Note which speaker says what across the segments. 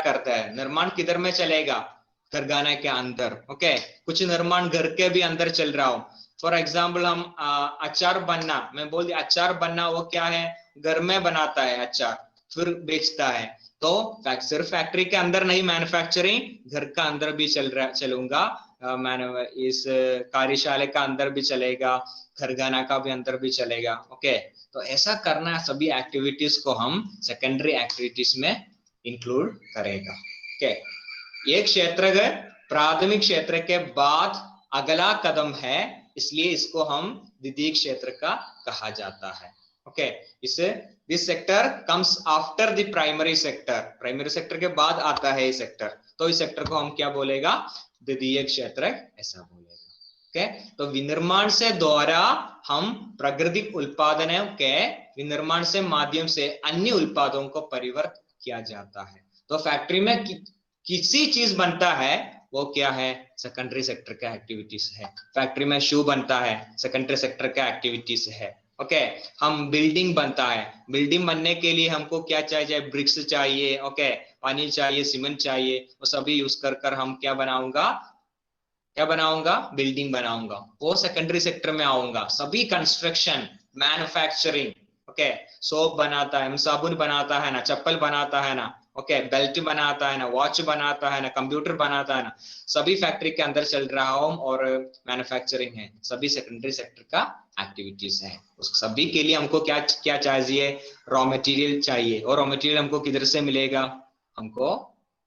Speaker 1: करता है, निर्माण किधर में चलेगा, कारखाना के अंदर। ओके, कुछ निर्माण घर के भी अंदर चल रहा हो। फॉर एग्जाम्पल हम अचार बनना, मैं बोल दिया अचार बनना, वो क्या है, घर में बनाता है अचार, फिर बेचता है। तो सिर्फ फैक्ट्री के अंदर नहीं मैन्युफैक्चरिंग, घर का अंदर भी चलूंगा, इस कार्यशाला का अंदर भी चलेगा, कारखाना का भी अंदर भी चलेगा। ओके, तो ऐसा करना, सभी एक्टिविटीज को हम सेकेंडरी एक्टिविटीज में इंक्लूड करेगा। ओके, ये क्षेत्र प्राथमिक क्षेत्र के बाद अगला कदम है, इसलिए इसको हम द्वितीय क्षेत्र का कहा जाता है। ओके, इसे this sector comes after the primary sector, primary sector के बाद आता है ये सेक्टर, तो इस सेक्टर को हम क्या बोलेगा, द्वितीय क्षेत्र ऐसा बोलेगा। ओके, तो विनिर्माण से द्वारा हम प्राकृतिक उत्पादनों के विनिर्माण से माध्यम से अन्य उत्पादों को परिवर्तित किया जाता है। तो फैक्ट्री में किसी चीज बनता है, वो क्या है, सेकेंडरी सेक्टर का एक्टिविटीज है। फैक्ट्री में शू बनता है, सेकेंडरी सेक्टर का एक्टिविटीज है। ओके, हम बिल्डिंग बनता है, बिल्डिंग बनने के लिए हमको क्या चाहिए, ब्रिक्स चाहिए, ओके, पानी चाहिए, सीमेंट चाहिए, वो सभी यूज कर हम क्या बनाऊंगा, बिल्डिंग बनाऊंगा, वो सेकेंडरी सेक्टर में आऊंगा। सभी कंस्ट्रक्शन, मैन्युफैक्चरिंग, ओके, सोप बनाता है, साबुन बनाता है ना, चप्पल बनाता है ना, ओके, बेल्ट बनाता है ना, वॉच बनाता है ना, कंप्यूटर बनाता है ना, सभी फैक्ट्री के अंदर चल रहा हो और मैन्युफैक्चरिंग है, सभी सेकेंडरी सेक्टर का एक्टिविटीज है। उस सभी के लिए हमको क्या क्या चाहिए, रॉ मटेरियल चाहिए, और रॉ मटेरियल हमको किधर से मिलेगा, हमको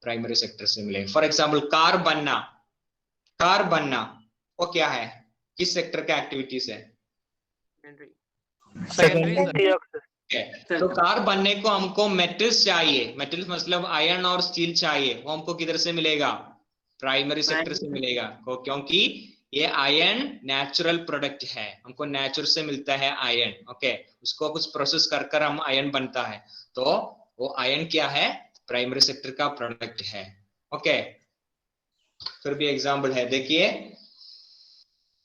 Speaker 1: प्राइमरी सेक्टर से मिलेगा। फॉर एग्जाम्पल कार बनना, वो क्या है, किस सेक्टर का एक्टिविटीज है,
Speaker 2: सेकेंडरी।
Speaker 1: तो कार बनने को हमको मेटल्स चाहिए, मेटल्स मतलब आयरन और स्टील चाहिए, वो हमको किधर से मिलेगा, प्राइमरी सेक्टर से मिलेगा, क्योंकि ये आयरन नेचुरल प्रोडक्ट है, हमको नेचर से मिलता है आयरन। ओके, उसको कुछ प्रोसेस कर हम आयरन बनता है, तो वो आयरन क्या है, प्राइमरी सेक्टर का प्रोडक्ट है। ओके, फिर भी एग्जाम्पल है, देखिए,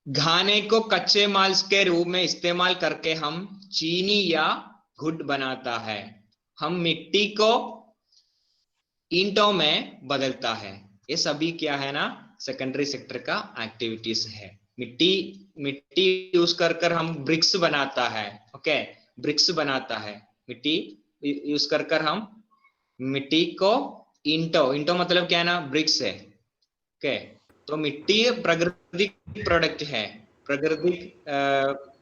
Speaker 1: घाने को कच्चे माल के रूप में इस्तेमाल करके हम चीनी या गुड़ बनाता है, हम मिट्टी को ईंटों में बदलता है, ये सभी क्या है ना, सेकेंडरी सेक्टर का एक्टिविटीज है। मिट्टी यूज कर हम ब्रिक्स बनाता है। ओके, ब्रिक्स बनाता है, मिट्टी यूज कर हम मिट्टी को ईंटों मतलब क्या है ना, ब्रिक्स है। ओके, तो मिट्टी प्राकृतिक प्रोडक्ट है, प्राकृतिक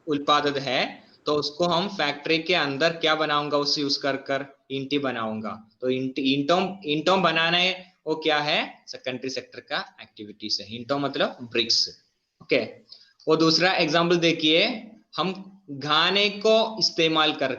Speaker 1: उत्पाद है, तो उसको हम फैक्ट्री के अंदर क्या बनाऊंगा, उसे यूज कर ईंटी बनाऊंगा, तो ईंटों बनाने वो क्या है, सेकेंडरी सेक्टर का एक्टिविटीज है, ईंटों मतलब ब्रिक्स। ओके, वो दूसरा एग्जांपल देखिए, हम घाने को इस्तेमाल कर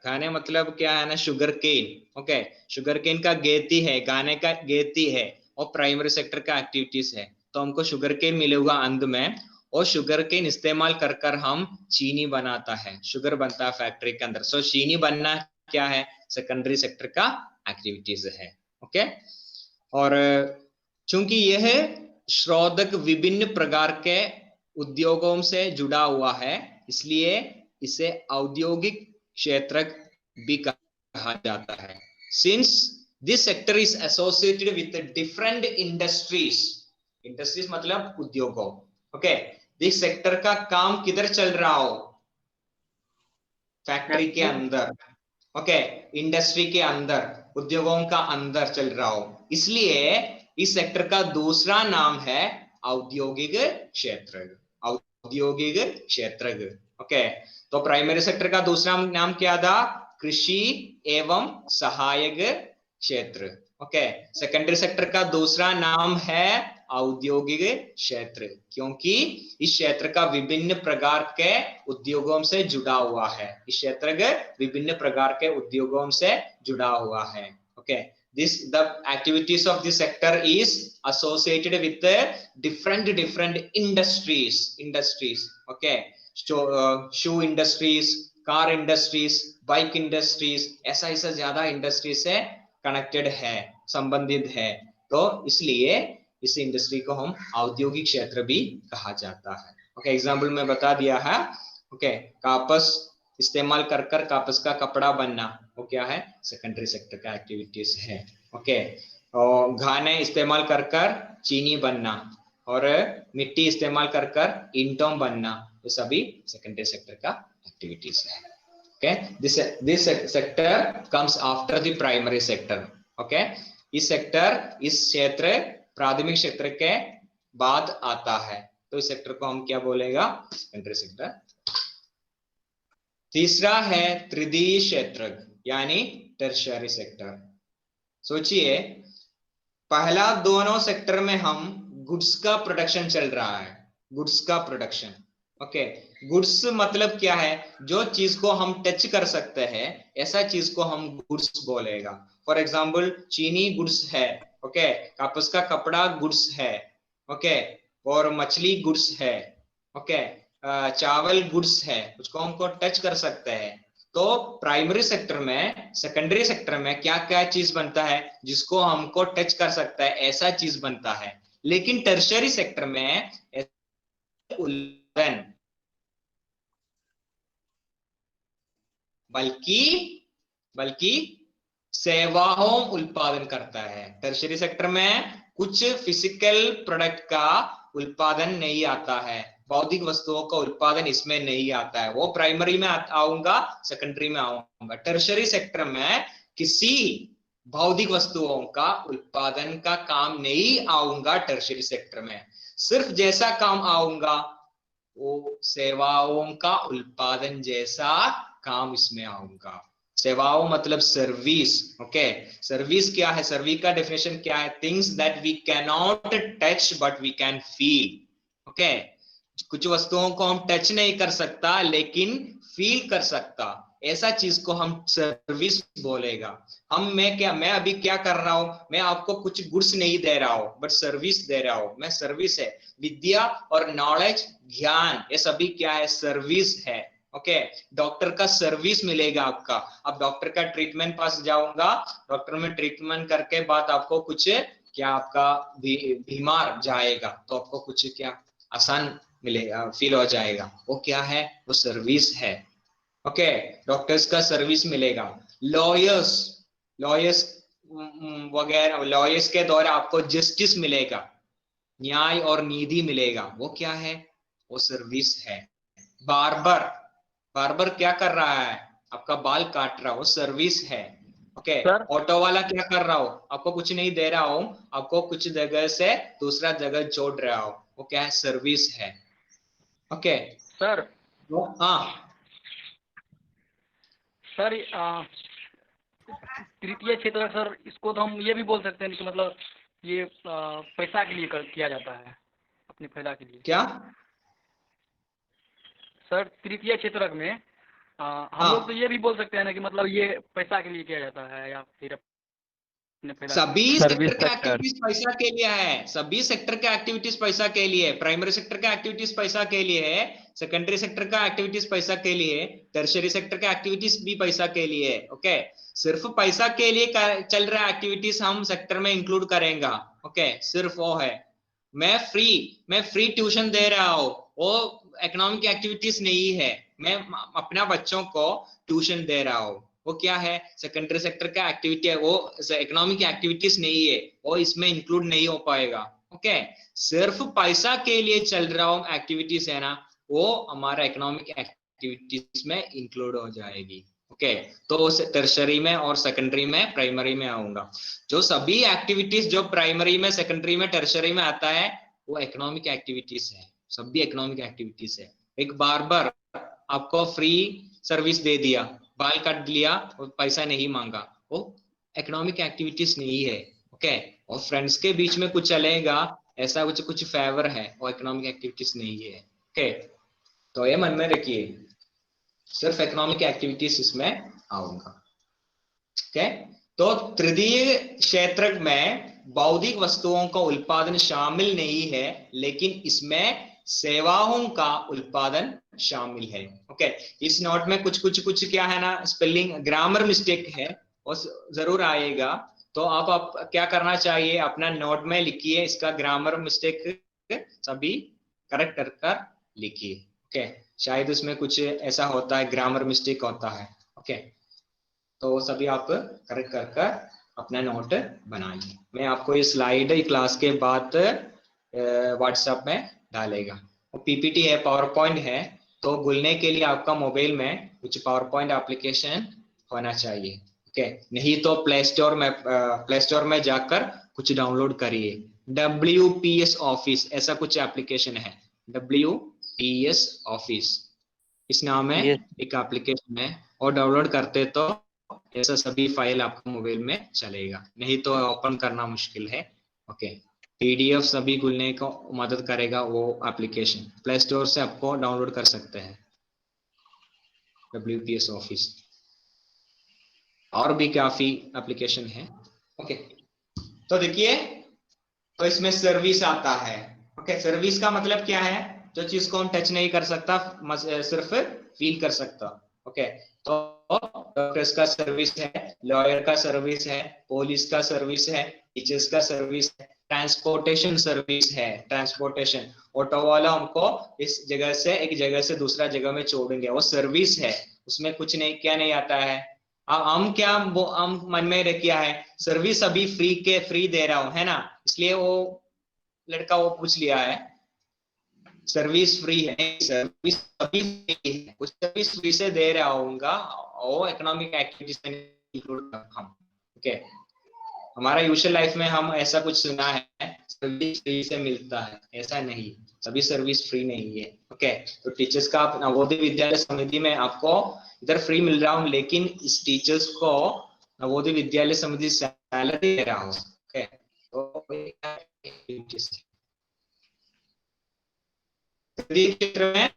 Speaker 1: घाने मतलब क्या है ना, sugar cane. Okay, sugar cane का गेती है, घाने का गेती है, और प्राइमरी सेक्टर का एक्टिविटीज है, तो हमको शुगर केन मिलेगा अंत में, और शुगर केन इस्तेमाल कर हम चीनी बनाता है, शुगर बनता है फैक्ट्री के अंदर। सो चीनी बनना क्या है, सेकेंडरी सेक्टर का एक्टिविटीज है। ओके, और चूंकि यह शोधक विभिन्न प्रकार के उद्योगों से जुड़ा हुआ है, इसलिए इसे औद्योगिक क्षेत्र भी कहा जाता है। Since this sector is associated with different industries, industries मतलब उद्योगों। ओके, दिस सेक्टर का काम किधर चल रहा हो, फैक्ट्री के अंदर, ओके, इंडस्ट्री के अंदर, उद्योगों का अंदर चल रहा हो, इसलिए इस सेक्टर का दूसरा नाम है औद्योगिक क्षेत्र, औद्योगिक क्षेत्र। ओके, तो प्राइमरी सेक्टर का दूसरा नाम क्या था, कृषि एवं सहायक क्षेत्र। ओके, सेकेंडरी सेक्टर का दूसरा नाम है औद्योगिक क्षेत्र, क्योंकि इस क्षेत्र का विभिन्न प्रकार के उद्योगों से जुड़ा हुआ है, इस क्षेत्र के विभिन्न प्रकार के उद्योगों से जुड़ा हुआ है। Okay, the activities of this sector is associated with different industries. Okay, so shoe industries, car industries, bike industries, ऐसा ज्यादा इंडस्ट्री से कनेक्टेड है, संबंधित है, तो इसलिए इस इंडस्ट्री को हम औद्योगिक क्षेत्र भी कहा जाता है। ओके, एग्जाम्पल में बता दिया है। ओके, कापस इस्तेमाल कर कापस का कपड़ा बनना, वो क्या है, सेकेंडरी सेक्टर का एक्टिविटीज है। ओके, और घाने इस्तेमाल कर कर चीनी बनना, और मिट्टी इस्तेमाल कर कर ईंटों बनना, ये सभी सेकेंडरी सेक्टर का एक्टिविटीज है। Okay, this sector comes after the primary sector. Okay, इस सेक्टर, इस क्षेत्र प्राथमिक क्षेत्र के बाद आता है, तो इस सेक्टर को हम क्या बोलेगा, सेकेंडरी सेक्टर। तीसरा है तृतीय क्षेत्र यानी टर्शियरी सेक्टर। सोचिए, पहला दोनों सेक्टर में हम गुड्स का प्रोडक्शन चल रहा है, गुड्स का प्रोडक्शन। ओके, गुड्स मतलब क्या है, जो चीज को हम टच कर सकते हैं ऐसा चीज को हम गुड्स बोलेगा। फॉर एग्जाम्पल चीनी गुड्स है, ओके, कपास का कपड़ा गुड्स है, ओके, और मछली गुड्स है, ओके, चावल गुड्स है, उसको हमको टच कर सकते हैं। तो प्राइमरी सेक्टर में, सेकेंडरी सेक्टर में क्या क्या चीज बनता है जिसको हमको टच कर सकता है ऐसा चीज बनता है। लेकिन टर्शियरी सेक्टर में उल्लेखन, बल्कि बल्कि सेवाओं उत्पादन करता है। टर्शियरी सेक्टर में कुछ फिजिकल प्रोडक्ट का उत्पादन नहीं आता है, भौतिक वस्तुओं का उत्पादन इसमें नहीं आता है। वो प्राइमरी में आऊंगा, सेकेंडरी में आऊंगा। टर्शियरी सेक्टर में किसी भौतिक वस्तुओं का उत्पादन का काम नहीं आऊंगा। टर्शियरी सेक्टर में सिर्फ जैसा काम आऊंगा, वो सेवाओं का उत्पादन जैसा काम इसमें आऊंगा। सेवाओं मतलब सर्विस। ओके, सर्विस क्या है, सर्विस का डेफिनेशन क्या है, things that we can not touch but we can feel. Okay, कुछ वस्तुओं को हम टच नहीं कर सकता लेकिन फील कर सकता, ऐसा चीज को हम सर्विस बोलेगा। मैं अभी क्या कर रहा हूं, मैं आपको कुछ गुड्स नहीं दे रहा हूं बट सर्विस दे रहा हूं, मैं सर्विस है। विद्या और नॉलेज, ज्ञान, ये सभी क्या है, सर्विस है। ओके, डॉक्टर का सर्विस मिलेगा आपका। अब डॉक्टर का ट्रीटमेंट पास जाऊंगा, डॉक्टर में ट्रीटमेंट करके बाद आपको कुछ क्या, आपका बीमार जाएगा तो आपको कुछ क्या आसान मिलेगा, फील हो जाएगा, वो क्या है, वो सर्विस है। ओके, डॉक्टर्स का सर्विस मिलेगा। लॉयर्स, लॉयर्स वगैरह, लॉयर्स के द्वारा आपको जस्टिस मिलेगा, न्याय और नीति मिलेगा, वो क्या है, वो सर्विस है। बार्बर, बार्बर क्या कर रहा है, आपका बाल काट रहा हो, सर्विस है। ओके,
Speaker 2: सर
Speaker 1: ऑटो वाला क्या कर रहा हो, आपको कुछ नहीं दे रहा हो, आपको कुछ जगह से दूसरा जगह जोड़ रहा हो, वो क्या है, सर्विस है। ओके,
Speaker 2: सर
Speaker 1: हाँ,
Speaker 2: सर तृतीय क्षेत्र सर, इसको तो हम ये भी बोल सकते हैं कि मतलब ये पैसा के लिए किया जाता है, अपने फायदा के लिए।
Speaker 1: क्या,
Speaker 2: सर तृतीय क्षेत्र में हम लोग तो
Speaker 1: हाँ,
Speaker 2: ये भी बोल सकते हैं ना कि मतलब ये पैसा के लिए किया जाता है या फिर अपने फायदा के लिए।
Speaker 1: सभी
Speaker 2: सर्विस
Speaker 1: सेक्टर के
Speaker 2: सेक्टर।
Speaker 1: एक्टिविटीज पैसा के लिए है, सभी सेक्टर के एक्टिविटीज पैसा के लिए। प्राइमरी सेक्टर का एक्टिविटीज पैसा के लिए है, सेकेंडरी सेक्टर का एक्टिविटीज पैसा के लिए, टर्शियरी सेक्टर का एक्टिविटीज भी पैसा के लिए। ओके, सिर्फ पैसा के लिए चल रहा एक्टिविटीज हम सेक्टर में इंक्लूड करेंगे। ओके, सिर्फ वो है। मैं फ्री ट्यूशन दे रहा हूँ, वो इकोनॉमिक एक्टिविटीज नहीं है। मैं अपना बच्चों को ट्यूशन दे रहा हूँ, वो क्या है, सेकेंडरी सेक्टर का एक्टिविटी है, वो इकोनॉमिक एक्टिविटीज नहीं है, वो इसमें इंक्लूड नहीं हो पाएगा। ओके, सिर्फ पैसा के लिए चल रहा हूँ एक्टिविटीज है ना, वो हमारा इकोनॉमिक एक्टिविटीज में इंक्लूड हो जाएगी। ओके, तो टर्शरी में और सेकेंडरी में, प्राइमरी में आऊंगा। जो सभी एक्टिविटीज जो प्राइमरी में, सेकेंडरी में, टर्शरी में आता है, वो इकोनॉमिक एक्टिविटीज है, सभी इकोनॉमिक एक्टिविटीज है। एक बार्बर आपको फ्री सर्विस दे दिया, बाल काट लिया और पैसा नहीं मांगा, वो इकोनॉमिक एक्टिविटीज नहीं है। ओके, और फ्रेंड्स के बीच में कुछ चलेगा, ऐसा कुछ कुछ फेवर है, वो इकोनॉमिक एक्टिविटीज नहीं है। ओके, तो ये मन में रखिए, सिर्फ इकोनॉमिक एक्टिविटीज इसमें आऊंगा। ओके, तो तृतीय क्षेत्र में बौद्धिक वस्तुओं का उत्पादन शामिल नहीं है, लेकिन इसमें सेवाओं का उत्पादन शामिल है। ओके, इस नोट में कुछ कुछ कुछ क्या है ना, स्पेलिंग ग्रामर मिस्टेक है, और जरूर आएगा। तो आप क्या करना चाहिए, अपना नोट में लिखिए, इसका ग्रामर मिस्टेक सभी करेक्ट कर कर लिखिए। ओके, शायद उसमें कुछ ऐसा होता है, ग्रामर मिस्टेक होता है। ओके, तो सभी आप करेक्ट कर कर अपना नोट बनाइए। मैं आपको ये स्लाइड क्लास के बाद व्हाट्सएप में डालेगा। पीपीटी है, पावर पॉइंट है, तो गुलने के लिए आपका मोबाइल में कुछ पावर पॉइंट एप्लीकेशन होना चाहिए। ओके, नहीं तो प्ले स्टोर में जाकर कुछ डाउनलोड करिए। WPS ऑफिस ऐसा कुछ एप्लीकेशन है, WPS ऑफिस इस नाम में
Speaker 3: ये
Speaker 1: एक एप्लीकेशन है, और डाउनलोड करते तो ऐसा सभी फाइल आपको मोबाइल में चलेगा, नहीं तो ओपन करना मुश्किल है। ओके, PDF सभी खुलने को मदद करेगा वो एप्लीकेशन। प्ले स्टोर से आपको डाउनलोड कर सकते हैं WPS ऑफिस। और भी काफी एप्लीकेशन है। ओके, तो देखिए, तो इसमें सर्विस आता है। ओके, सर्विस का मतलब क्या है? जो चीज को हम टच नहीं कर सकता, सिर्फ फील कर सकता। ओके, तो डॉक्टर्स का सर्विस है, लॉयर का सर्विस है, पुलिस का सर्विस है, टीचर्स का सर्विस है, ट्रांसपोर्टेशन सर्विस है। ट्रांसपोर्टेशन, ऑटो वाला हमको इस जगह से एक जगह से दूसरा जगह में छोड़ेंगे, वो सर्विस है। उसमें कुछ नहीं, क्या नहीं आता है। हम क्या, वो हम मन में रख किया है, सर्विस अभी फ्री दे रहा हूं, है ना, इसलिए वो लड़का वो पूछ लिया है सर्विस फ्री है। सर्विस अभी फ्री है, कुछ सर्विस फ्री से दे रहा होगा, और इकोनॉमिक एक्टिविटीज में इंक्लूड हम। ओके, हमारा यूजुअल लाइफ में हम ऐसा कुछ सुना है सर्विस फ्री से मिलता है, ऐसा नहीं, सभी सर्विस फ्री नहीं है। ओके, तो टीचर्स का नवोदय विद्यालय समिति में आपको इधर फ्री मिल रहा हूँ, लेकिन इस टीचर्स को नवोदय विद्यालय समिति सैलरी दे रहा हूँ। ओके, तो क्षेत्र में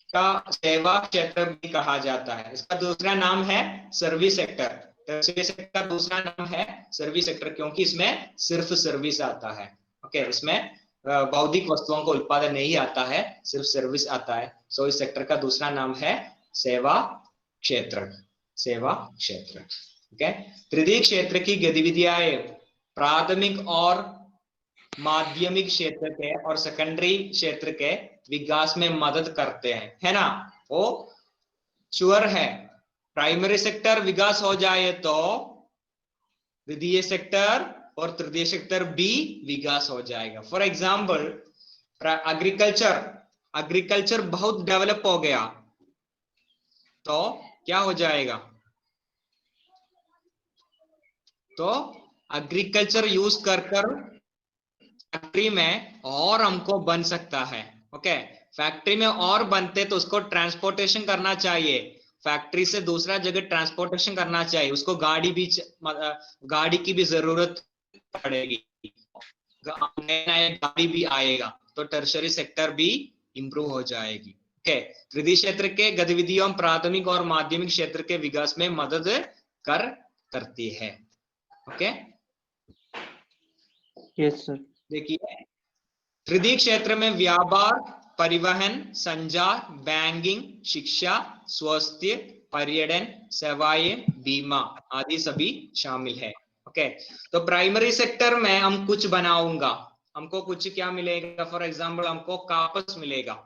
Speaker 1: का सेवा क्षेत्र भी कहा जाता है। इसका दूसरा नाम है सर्विस सेक्टर। टर्शियरी सेक्टर का दूसरा नाम है सर्विस सेक्टर, क्योंकि इसमें सिर्फ सर्विस आता है। ओके, इसमें बौद्धिक वस्तुओं को उत्पादन नहीं आता है, सिर्फ सर्विस आता है। सो इस सेक्टर का दूसरा नाम है सेवा क्षेत्र। सेवा क्षेत्र। ओके, तृतीय क्षेत्र की गतिविधियां प्राथमिक और माध्यमिक क्षेत्र के और सेकेंडरी क्षेत्र के विकास में मदद करते हैं, है ना। वो श्योर है, प्राइमरी सेक्टर विकास हो जाए तो द्वितीय सेक्टर और तृतीय सेक्टर भी विकास हो जाएगा। फॉर एग्जाम्पल, एग्रीकल्चर बहुत डेवलप हो गया तो क्या हो जाएगा, तो एग्रीकल्चर यूज कर फैक्ट्री में और हमको बन सकता है। ओके, फैक्ट्री में और बनते तो उसको ट्रांसपोर्टेशन करना चाहिए, फैक्ट्री से दूसरा जगह ट्रांसपोर्टेशन करना चाहिए, उसको गाड़ी की भी जरूरत पड़ेगी, नया गाड़ी भी आएगा, तो टर्शरी सेक्टर भी इंप्रूव हो जाएगी। ओके, तृतीय क्षेत्र के गतिविधियों प्राथमिक और माध्यमिक क्षेत्र के विकास में मदद करती है। Okay,
Speaker 3: yes sir.
Speaker 1: देखिए, तृतीय क्षेत्र में व्यापार, परिवहन, संचार, बैंकिंग, शिक्षा, स्वास्थ्य, पर्यटन, सेवाएं, बीमा आदि सभी शामिल है। ओके, तो प्राइमरी सेक्टर में हम कुछ बनाऊंगा, हमको कुछ क्या मिलेगा, फॉर एग्जांपल हमको कापस मिलेगा।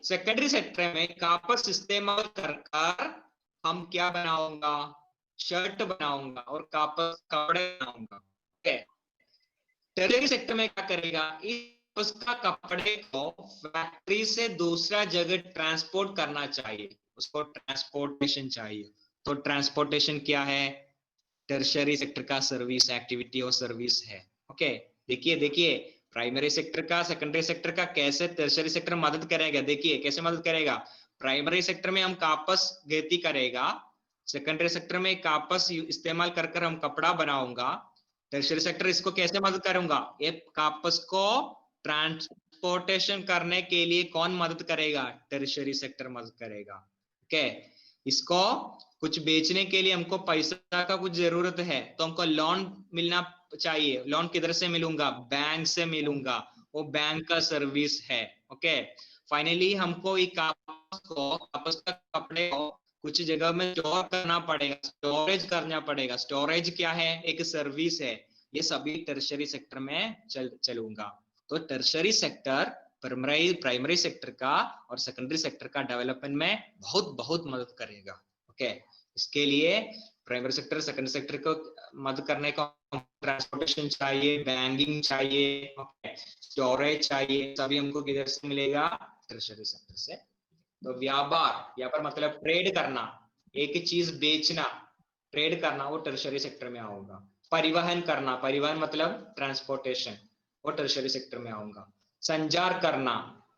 Speaker 1: सेकेंडरी सेक्टर में कापस इस्तेमाल कर हम क्या बनाऊंगा, शर्ट बनाऊंगा और कापस कपड़े बनाऊंगा। ओके, टर्शरी सेक्टर में क्या करेगा, उसका कपड़े को फैक्ट्री से दूसरा जगह ट्रांसपोर्ट करना चाहिए, उसको ट्रांसपोर्टेशन चाहिए। तो ट्रांसपोर्टेशन क्या है, टर्शरी सेक्टर का सर्विस एक्टिविटी और सर्विस है। ओके, देखिए देखिए, प्राइमरी सेक्टर का सेकेंडरी सेक्टर का कैसे टर्शरी सेक्टर मदद करेगा। देखिए कैसे मदद करेगा, प्राइमरी सेक्टर में हम कापस खेती करेगा, सेकेंडरी सेक्टर में कापस इस्तेमाल कर हम कपड़ा बनाऊंगा, टर्शरी सेक्टर इसको कैसे मदद करूंगा, ये कापस को ट्रांसपोर्टेशन करने के लिए कौन मदद करेगा, टर्शरी सेक्टर मदद करेगा। ओके, इसको कुछ बेचने के लिए हमको पैसा का कुछ जरूरत है, तो हमको लोन मिलना चाहिए, लोन किधर से मिलूंगा, बैंक से मिलूंगा, वो बैंक का सर्विस है। ओके, फाइनली हमको ये कापस का कपड़े को कुछ जगह में स्टोर करना पड़ेगा, स्टोरेज करना पड़ेगा। स्टोरेज क्या है, एक सर्विस है। ये सभी टर्शरी सेक्टर में चलूंगा। तो टर्शरी सेक्टर प्राइमरी सेक्टर का और सेकेंडरी सेक्टर का डेवलपमेंट में बहुत बहुत मदद करेगा। ओके, इसके लिए प्राइमरी सेक्टर सेकेंडरी सेक्टर को मदद करने को ट्रांसपोर्टेशन चाहिए, बैंकिंग चाहिए, स्टोरेज चाहिए, सभी हमको किधर से मिलेगा? ट्रेजरी सेक्टर से। तो व्यापार मतलब ट्रेड करना, एक चीज बेचना, ट्रेड करना, वो टर्शरी सेक्टर में आऊंगा। परिवहन करना, परिवहन मतलब ट्रांसपोर्टेशन, वो टर्शरी सेक्टर में आऊंगा। संचार करना,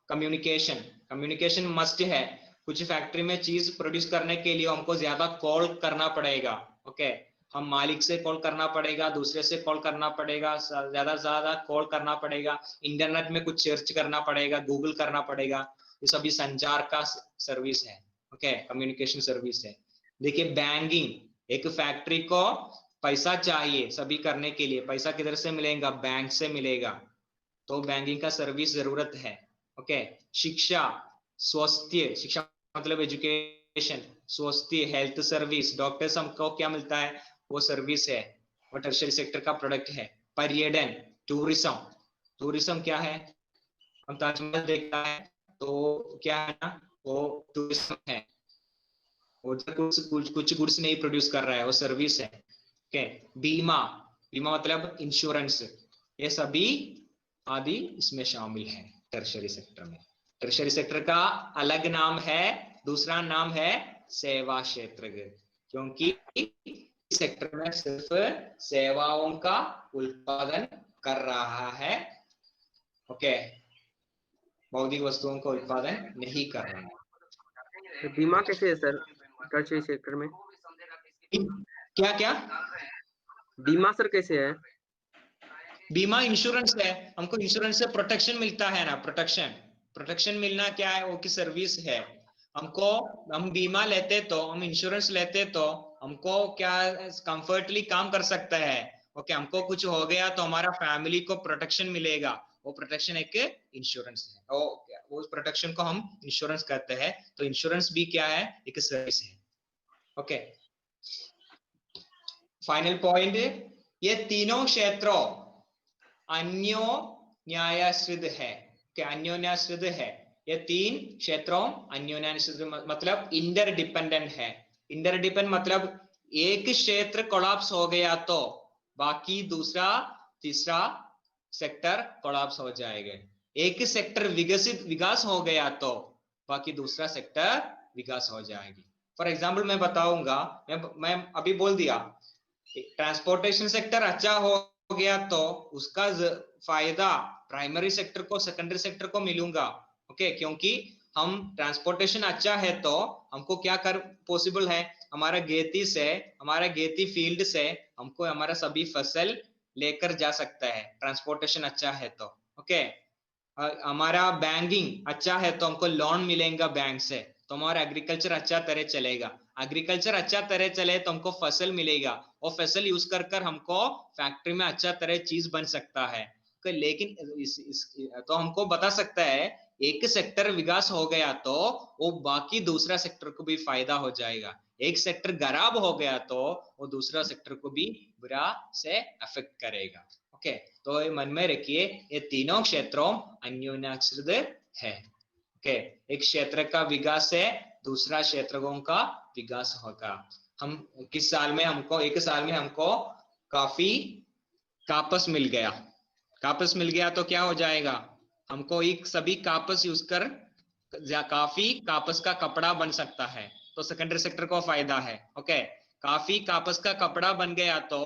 Speaker 1: कम्युनिकेशन मस्ट है। कुछ फैक्ट्री में चीज प्रोड्यूस करने के लिए हमको ज्यादा कॉल करना पड़ेगा। ओके, हम मालिक से कॉल करना पड़ेगा, दूसरे से कॉल करना पड़ेगा, ज्यादा से ज्यादा कॉल करना पड़ेगा, इंटरनेट में कुछ सर्च करना पड़ेगा, गूगल करना पड़ेगा। ये सभी संचार का सर्विस है। ओके, कम्युनिकेशन सर्विस है। देखिए बैंकिंग, एक फैक्ट्री को पैसा चाहिए सभी करने के लिए, पैसा किधर से मिलेगा? बैंक से मिलेगा, तो बैंकिंग का सर्विस जरूरत है। ओके, शिक्षा, स्वास्थ्य, शिक्षा मतलब एजुकेशन, स्वास्थ्य हेल्थ सर्विस, डॉक्टर्स हमको क्या मिलता है? वो सर्विस है, वो टर्शियरी सेक्टर का प्रोडक्ट है। पर्यटन, टूरिज्म क्या है? हम ताजमहल देखता है तो क्या है ना, वो टूरिज्म है। उधर कुछ गुड्स नहीं प्रोड्यूस कर रहा है, वो सर्विस है। ओके, बीमा मतलब इंश्योरेंस, ये सभी आदि इसमें शामिल है टर्शरी सेक्टर में। टर्शरी सेक्टर का अलग नाम है, दूसरा नाम है सेवा क्षेत्र, क्योंकि इस सेक्टर में सिर्फ सेवाओं का उत्पादन कर रहा है। ओके, भौतिक वस्तुओं का उत्पादन नहीं कर रहा है।
Speaker 3: तो बीमा कैसे है सर टर्शरी सेक्टर में?
Speaker 1: क्या
Speaker 3: बीमा सर कैसे है?
Speaker 1: बीमा इंश्योरेंस है, हमको इंश्योरेंस से प्रोटेक्शन मिलता है ना, प्रोटेक्शन मिलना क्या है? वो की सर्विस है। हमको, हम बीमा लेते तो, हम इंश्योरेंस लेते तो हमको क्या कंफर्टली काम कर सकता है। ओके, हमको कुछ हो गया तो हमारा फैमिली को प्रोटेक्शन मिलेगा, वो प्रोटेक्शन एक इंश्योरेंस है। वो प्रोटेक्शन को हम इंश्योरेंस कहते हैं। तो इंश्योरेंस भी क्या है? एक सर्विस है। ओके, फाइनल पॉइंट, ये तीनों क्षेत्रों अन्योन्याश्रित है। क्या अन्योन्याश्रित है? ये तीन क्षेत्रों अन्योन्याश्रित मतलब इंटरडिपेंडेंट है। इंटरडिपेंडेंट मतलब एक क्षेत्र कोलैप्स हो गया तो बाकी दूसरा तीसरा सेक्टर कोलैप्स हो जाएगा। एक सेक्टर विकास हो गया तो बाकी दूसरा सेक्टर विकास हो जाएगी। फॉर एग्जाम्पल मैं बताऊंगा, मैं अभी बोल दिया ट्रांसपोर्टेशन सेक्टर अच्छा हो गया तो उसका फायदा प्राइमरी सेक्टर को, सेकेंडरी सेक्टर को मिलूंगा। ओके, क्योंकि हम ट्रांसपोर्टेशन अच्छा है तो हमको क्या कर पॉसिबल है? हमारा गेती फील्ड से हमको हमारा सभी फसल लेकर जा सकता है, ट्रांसपोर्टेशन अच्छा है तो। ओके, हमारा बैंकिंग अच्छा है तो हमको लोन मिलेगा बैंक से, तो हमारा एग्रीकल्चर अच्छा तरह चलेगा। एग्रीकल्चर अच्छा तरह चले तो हमको फसल मिलेगा, और फसल यूज कर हमको फैक्ट्री में अच्छा तरह चीज बन सकता है। लेकिन तो हमको बता सकता है एक सेक्टर विकास हो गया तो वो बाकी दूसरा सेक्टर को भी फायदा हो जाएगा, एक सेक्टर खराब हो गया तो वो दूसरा सेक्टर को भी बुरा से अफेक्ट करेगा। ओके, तो ये मन में रखिए, ये तीनों क्षेत्रों अन्योन्याश्रित है। ओके, एक क्षेत्र का विकास है, दूसरा क्षेत्रों का विकास होगा। हम किस साल में हमको, एक साल में हमको काफी कापस मिल गया तो क्या हो जाएगा? हमको एक सभी कापस यूज कर काफी कापस का कपड़ा बन सकता है, तो सेकेंडरी सेक्टर को फायदा है। ओके, काफी कापस का कपड़ा बन गया तो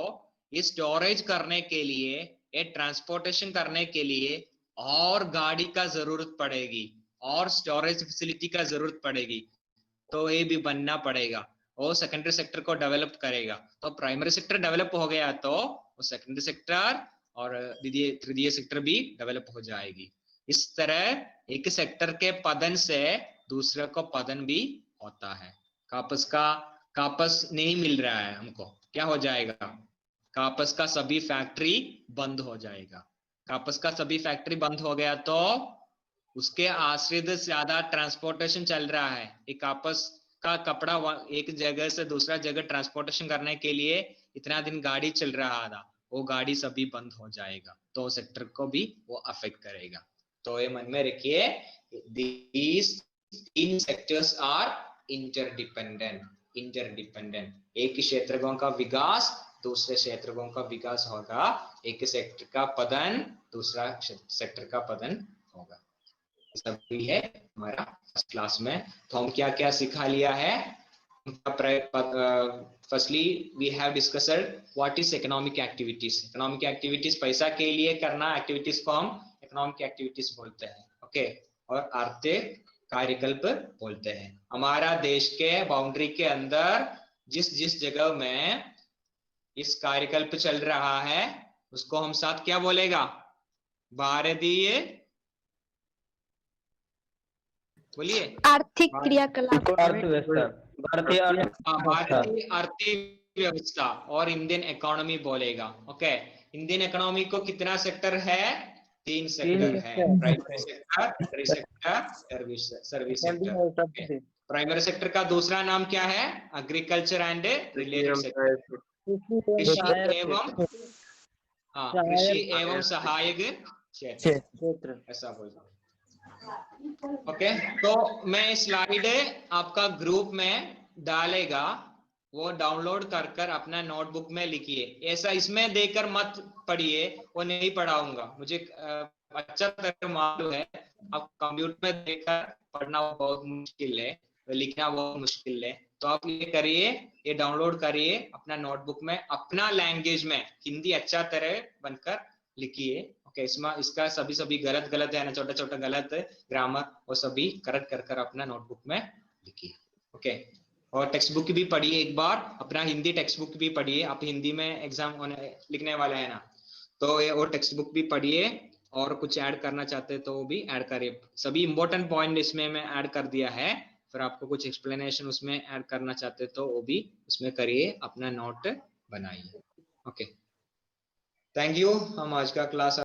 Speaker 1: ये स्टोरेज करने के लिए, ये ट्रांसपोर्टेशन करने के लिए और गाड़ी का जरूरत पड़ेगी, और स्टोरेज फैसिलिटी का जरूरत पड़ेगी, तो ये भी बनना पड़ेगा, वो सेकेंडरी सेक्टर को डेवलप करेगा। तो प्राइमरी सेक्टर डेवलप हो गया तो वो सेकेंडरी सेक्टर और तृतीय सेक्टर भी डेवलप हो जाएगी। इस तरह एक सेक्टर के पतन से दूसरे को पतन भी होता है। कापस नहीं मिल रहा है हमको, क्या हो जाएगा? कापस का सभी फैक्ट्री बंद हो जाएगा। कापस का सभी फैक्ट्री बंद हो गया तो उसके आश्रित ज्यादा ट्रांसपोर्टेशन चल रहा है। एक कापस का कपड़ा एक जगह से दूसरा जगह ट्रांसपोर्टेशन करने के लिए इतना दिन गाड़ी चल रहा था, वो गाड़ी सभी बंद हो जाएगा, तो सेक्टर को भी वो अफेक्ट करेगा। तो ये मन में रखिए, these तीन सेक्टर्स आर इंटरडिपेंडेंट। एक क्षेत्रों का विकास दूसरे क्षेत्रों का विकास होगा, एक सेक्टर का पतन दूसरा सेक्टर का पतन होगा। सभी है हमारा फर्स्ट क्लास में। तो हम क्या क्या सिखा लिया है? Firstly we have discussed what is economic activities. Economic activities पैसा के लिए करना एक्टिविटीज को हम इकोनॉमिक एक्टिविटीज बोलते हैं, ओके। और आर्थिक कार्यकल्प बोलते हैं। हमारा देश के बाउंड्री के अंदर जिस जिस जगह में इस कार्यकल्प चल रहा है उसको हम साथ क्या बोलेगा? भारतीय, बोलिए,
Speaker 4: आर्थिक क्रियाकलाप,
Speaker 1: भारतीय अर्थव्यवस्था और इंडियन इकोनॉमी बोलेगा, ओके। इंडियन इकोनॉमी को कितना सेक्टर है? 3 सेक्टर है, primary sector, service sector. Primary sector का दूसरा नाम क्या है? एग्रीकल्चर एंड रिलेटेड सेक्टर, कृषि एवं सहायक क्षेत्र, ऐसा बोलते हैं, ओके। तो मैं स्लाइड आपका ग्रुप में डालेगा, वो डाउनलोड कर कर अपना नोटबुक में लिखिए। ऐसा इसमें देकर मत पढ़िए, वो नहीं पढ़ाऊंगा, मुझे अच्छा तरह मालूम है। अब कंप्यूटर में देखकर पढ़ना बहुत मुश्किल है, लिखना बहुत मुश्किल है। तो आप ये करिए, ये डाउनलोड करिए अपना नोटबुक में, अपना लैंग्वेज में हिंदी अच्छा तरह बनकर लिखिए, ओके। इसका सभी गलत है ना, छोटा छोटा गलत ग्रामर, वो सभी करेक्ट कर कर अपना नोटबुक में लिखिए, ओके। और टेक्स्ट बुक भी पढ़िए एक बार, अपना हिंदी टेक्स्ट बुक भी पढ़िए। आप हिंदी में एग्जाम लिखने वाले हैं ना, तो ये वो टेक्स्ट बुक भी पढ़िए। और कुछ ऐड करना चाहते हैं तो वो भी ऐड करिए। सभी इंपॉर्टेंट पॉइंट इसमें मैं ऐड कर दिया है। फिर आपको कुछ एक्सप्लेनेशन उसमें ऐड करना चाहते तो वो भी उसमें करिए, अपना नोट बनाइए, ओके। Thank you. हम आज का क्लास